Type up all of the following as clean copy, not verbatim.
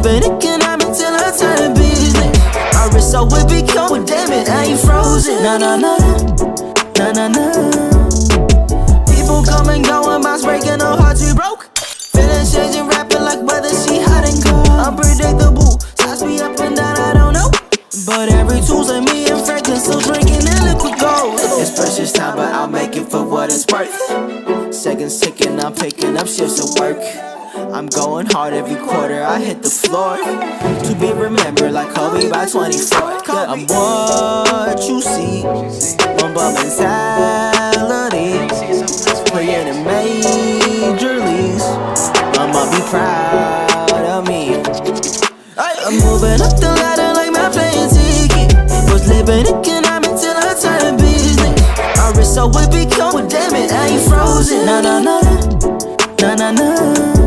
living economic till I turn business. My wrist so it become, well, damn it, I ain't frozen. Nah, nah, nah, nah, nah, nah. People come and go and minds breaking, no hearts we broke. Feeling changing, rapping like weather, she hot and cold. Unpredictable, toss me up and down, I don't know. But every Tuesday, me and Franklin still drinking in liquid gold. It's precious time, but I'll make it for what it's worth. Seconds ticking, I'm picking up shifts at work. I'm going hard every quarter, I hit the floor. To be remembered like Kobe by 24. I'm what you see, Mamba mentality. Playing in major leagues, Mama be proud of me. I'm moving up the ladder like my plane ticket. Was living economic till I turn business. My wrist so it become, well, damn it, I ain't frozen. Nah, nah, nah, nah, nah, nah.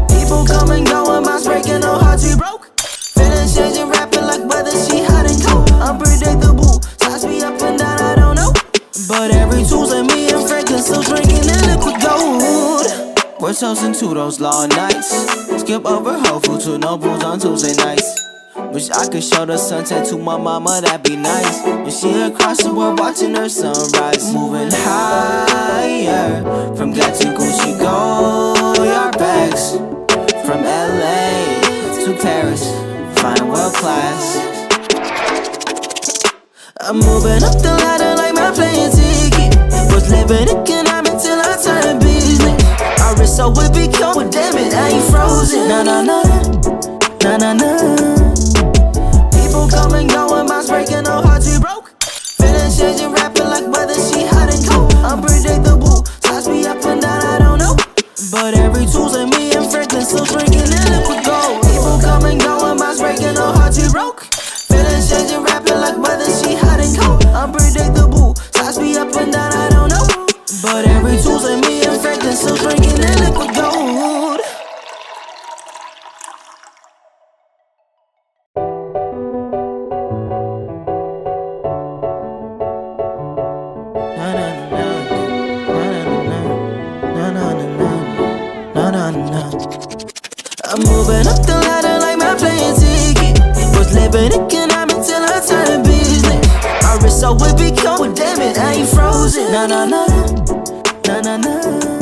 People come and go and minds breaking, no hearts we broke. Feeling changing, rapping like weather, she hot and cold. Unpredictable, toss me up and down, I don't know. But every Tuesday, me and Franklin still drinking in liquid gold. We're toasting to those long nights. Skip over Whole Foods with no booze on Tuesday nights. Wish I could show the sunset to my mama, that'd be nice. And she across the world watching her sunrise. Moving higher, from Gat to Gucci, go your bags. From LA to Paris, fine world class. I'm moving up the ladder like my plane ticket. Was living economic till I turn business. My wrist so it become, well, damn it, I ain't frozen. Nah, nah, nah, nah, nah, nah. People come and go and minds breaking, no hearts we broke. Feeling changing, rapping like weather, she hot and cold. Unpredictable, toss me up and down, I don't know. But every Tuesday, me and Franklin still drinking in liquid gold. People come and go and minds breaking, no hearts we broke. Feeling changing, rapping like weather, she hot and cold. Unpredictable, toss me up and down, I don't know. But every Tuesday, me and Franklin still drinking in liquid gold. I'm moving up the ladder like my plane ticket. Was living economic till I turn business. My wrist so it become, well, damn it, I ain't frozen. Nah, nah, nah, nah, nah, nah.